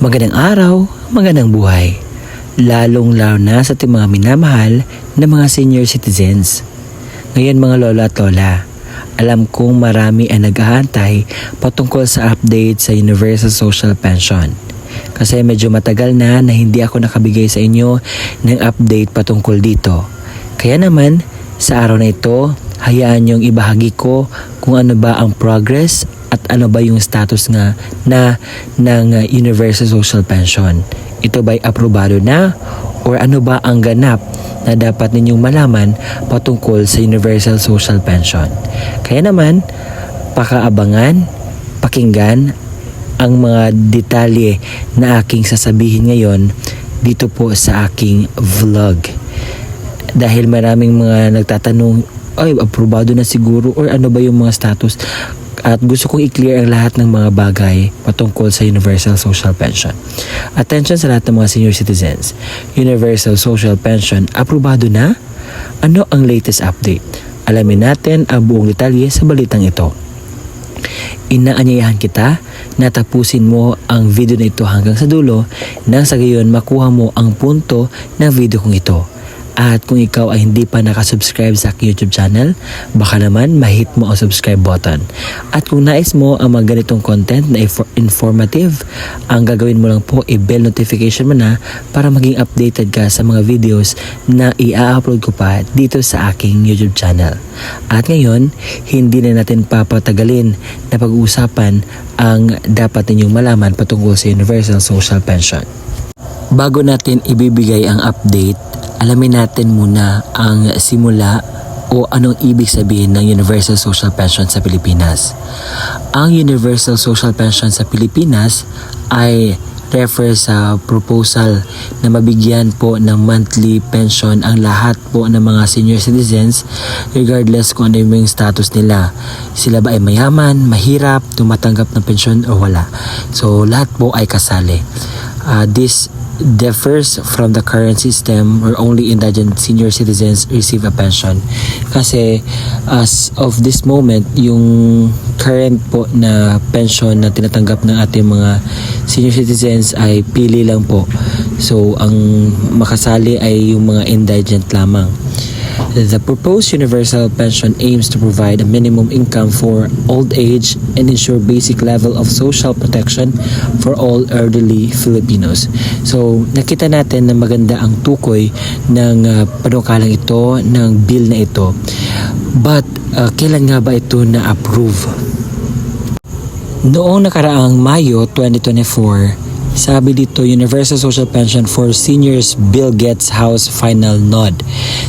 Magandang araw, magandang buhay. Lalong-lalo na sa ating mga minamahal na mga senior citizens. Ngayon mga lola at lola, alam kong marami ang naghahantay patungkol sa update sa Universal Social Pension. Kasi medyo matagal na hindi ako nakabigay sa inyo ng update patungkol dito. Kaya naman, sa araw na ito, hayaan niyong ibahagi ko kung ano ba ang progress at ano ba yung status nga ng Universal Social Pension. Ito ba'y aprobado na or ano ba ang ganap na dapat ninyong malaman patungkol sa Universal Social Pension. Kaya naman, pakaabangan, pakinggan ang mga detalye na aking sasabihin ngayon dito po sa aking vlog. Dahil maraming mga nagtatanong, ay aprobado na siguro or ano ba yung mga status, at gusto kong i-clear ang lahat ng mga bagay patungkol sa Universal Social Pension. Attention sa lahat ng mga senior citizens. Universal Social Pension, aprobado na? Ano ang latest update? Alamin natin ang buong detalye sa balitang ito. Inaanyayahan kita na tapusin mo ang video na ito hanggang sa dulo nang sa gayon makuha mo ang punto ng video kong ito. At kung ikaw ay hindi pa nakasubscribe sa aking YouTube channel, baka naman mahit mo ang subscribe button. At kung nais mo ang mga ganitong content na informative, ang gagawin mo lang po i-bell notification mo na para maging updated ka sa mga videos na i-upload ko pa dito sa aking YouTube channel. At ngayon, hindi na natin papatagalin na pag-uusapan ang dapat ninyong malaman patungkol sa Universal Social Pension. Bago natin ibibigay ang update, alamin natin muna ang simula o anong ibig sabihin ng Universal Social Pension sa Pilipinas. Ang Universal Social Pension sa Pilipinas ay refer sa proposal na mabigyan po ng monthly pension ang lahat po ng mga senior citizens regardless kung ano yung status nila. Sila ba ay mayaman, mahirap, tumatanggap ng pension o wala. So lahat po ay kasali. This differs from the current system where only indigent senior citizens receive a pension. Kasi as of this moment, yung current po na pension na tinatanggap ng ating mga senior citizens ay pili lang po. So ang makasali ay yung mga indigent lamang. The proposed universal pension aims to provide a minimum income for old age and ensure basic level of social protection for all elderly Filipinos. So, nakita natin na maganda ang tukoy ng panukalang ito, ng bill na ito. But, kailan nga ba ito na-approve? Noong nakaraang Mayo 2024, sabi dito, Universal Social Pension for Seniors Bill gets House Final Nod.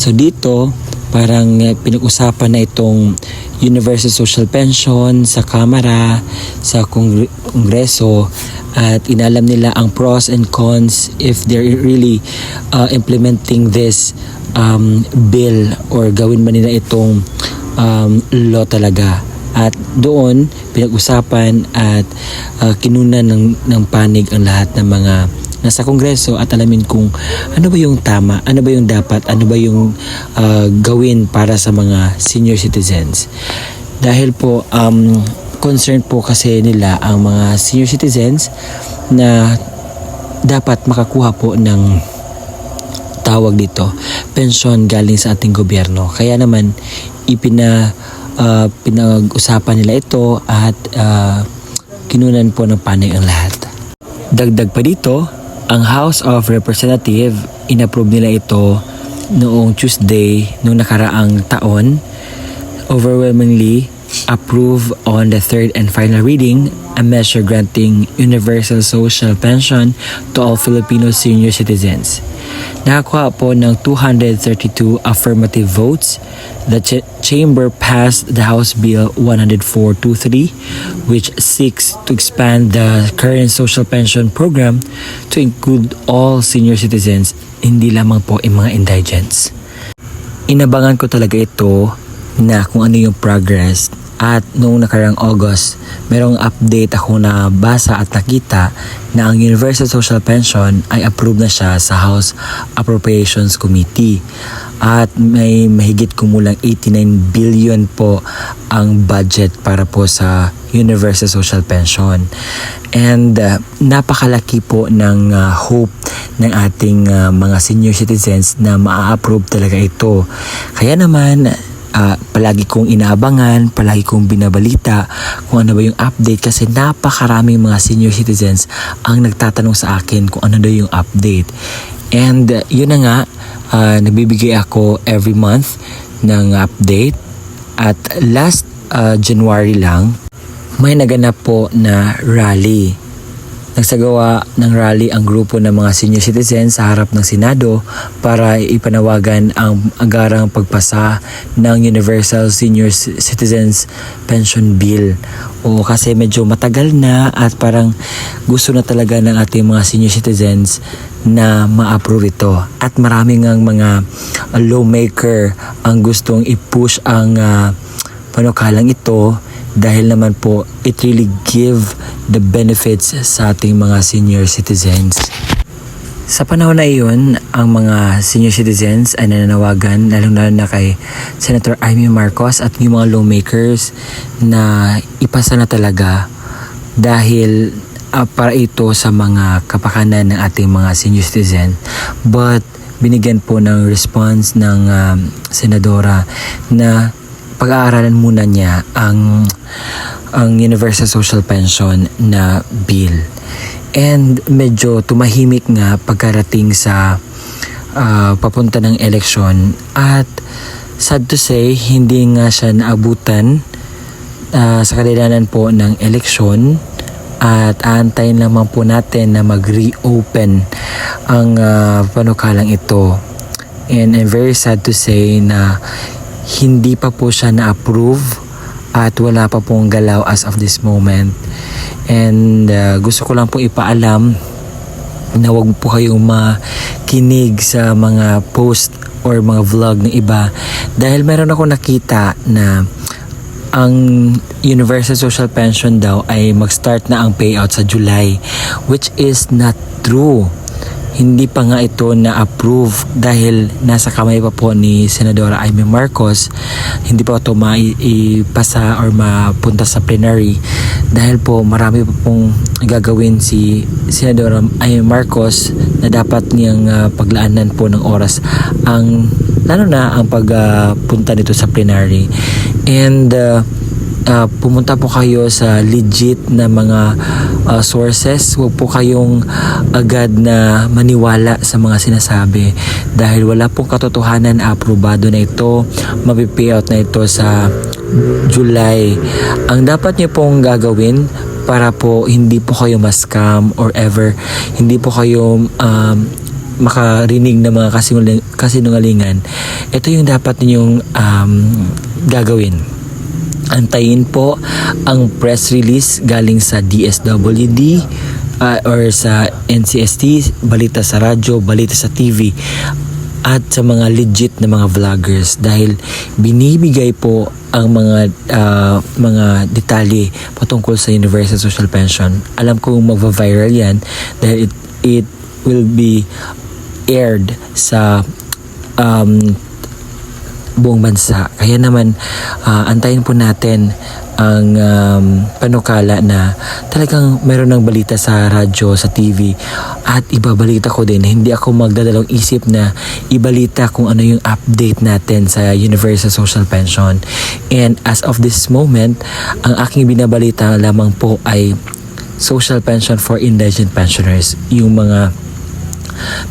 So dito, parang pinag-usapan na itong Universal Social Pension sa Kamara, sa Kongreso, at inalam nila ang pros and cons if they're really implementing this bill or gawin ba nila itong law talaga. At doon, pinag-usapan at kinunan ng panig ang lahat ng mga nasa Kongreso at alamin kung ano ba yung tama, ano ba yung dapat, ano ba yung gawin para sa mga senior citizens. Dahil po, concerned po kasi nila ang mga senior citizens na dapat makakuha po ng tawag dito, pensyon galing sa ating gobyerno. Kaya naman, pinag-usapan nila ito at kinunan po ng panig ang lahat. Dagdag pa dito, ang House of Representatives inapprove nila ito noong Tuesday noong nakaraang taon. Overwhelmingly approve on the third and final reading a measure granting universal social pension to all Filipino senior citizens. Nakakuha po ng 232 affirmative votes. The chamber passed the House Bill 10423, which seeks to expand the current social pension program to include all senior citizens, hindi lamang po yung mga indigents. Inabangan ko talaga ito na kung ano yung progress At noong nakarang August, merong update ako na basa at nakita na ang Universal Social Pension ay approved na siya sa House Appropriations Committee. At may mahigit kumulang 89 billion po ang budget para po sa Universal Social Pension. And napakalaki po ng hope ng ating mga senior citizens na maa-approve talaga ito. Kaya naman, palagi kong inaabangan, palagi kong binabalita kung ano ba yung update kasi napakaraming mga senior citizens ang nagtatanong sa akin kung ano daw yung update. And yun na nga, nagbibigay ako every month ng update. At last January lang, may naganap po na rally. Nagsagawa ng rally ang grupo ng mga senior citizens sa harap ng Senado para ipanawagan ang agarang pagpasa ng Universal Senior Citizens Pension Bill. O kasi medyo matagal na at parang gusto na talaga ng ating mga senior citizens na ma-approve ito. At maraming ang mga lawmaker ang gustong i-push ang panukalang ito dahil naman po it really give the benefits sa ating mga senior citizens. Sa panahon na iyon, ang mga senior citizens ay nananawagan lalong-lalo na kay Senator Amy Marcos at yung mga lawmakers na ipasa na talaga dahil para ito sa mga kapakanan ng ating mga senior citizen. But binigyan po ng response ng senadora na pag-aaralan muna niya ang Universal Social Pension na bill. And medyo tumahimik nga pagkarating sa papunta ng eleksyon at sad to say hindi nga siya naabutan sa kadahilanan po ng eleksyon at aantayin lamang po natin na mag-reopen ang panukalang ito. And I'm very sad to say na hindi pa po siya na-approve at wala pa pong galaw as of this moment. And gusto ko lang po ipaalam na wag po kayong makinig sa mga post or mga vlog ng iba dahil meron ako nakita na ang Universal Social Pension daw ay mag-start na ang payout sa July, which is not true. Hindi pa nga ito na-approve dahil nasa kamay pa po ni Senadora Amy Marcos. Hindi pa ito maipasa or mapunta sa plenary dahil po marami pa pong gagawin si Senadora Amy Marcos na dapat niyang paglaanan po ng oras lalo na ang pagpunta nito sa plenary. And pumunta po kayo sa legit na mga sources. Huwag po kayong agad na maniwala sa mga sinasabi dahil wala pong katotohanan na aprobado na ito, mapipayout na ito sa July. Ang dapat niyo pong gagawin para po hindi po kayo ma-scam or ever hindi po kayo makarinig ng mga kasinungalingan, ito yung dapat ninyong gagawin. Antayin po ang press release galing sa DSWD or sa NCST, balita sa radyo, balita sa TV at sa mga legit na mga vloggers dahil binibigay po ang mga detalye patungkol sa Universal Social Pension. Alam ko magva-viral yan dahil it will be aired sa buong bansa. Kaya naman antayin po natin ang panukala na talagang meron ng balita sa radyo, sa TV at ibabalita ko din. Hindi ako magdadalawang isip na ibalita kung ano yung update natin sa Universal Social Pension. And as of this moment, ang aking binabalita lamang po ay Social Pension for Indigent Pensioners. Yung mga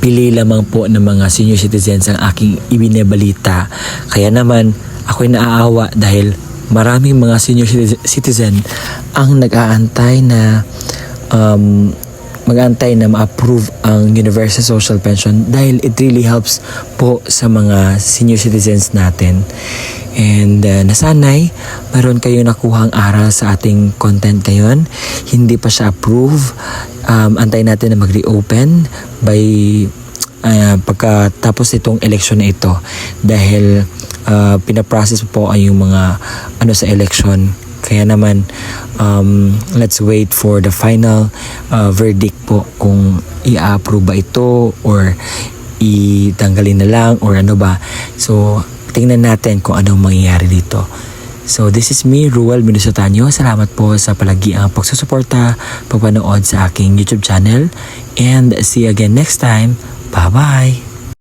pili lamang po ng mga senior citizens ang aking ibinabalita. Kaya naman ako'y naaawa dahil maraming mga senior citizen ang nag-aantay na mag-aantay na ma-approve ang Universal Social Pension dahil it really helps po sa mga senior citizens natin. And nasanay meron kayo nakuhang aral sa ating content ngayon. Hindi pa siya approve. Antayin natin na mag-reopen by pagkatapos itong election na ito, dahil pinaprocess po ay yung mga sa election. Kaya naman let's wait for the final verdict po kung i-approve ba ito or itanggalin na lang or ano ba. So tingnan natin kung anong mangyayari dito. So this is me, Ruel Minusotanyo. Salamat po sa palagiang pagsusuporta, pagpanood sa aking YouTube channel, and see you again next time. Bye bye.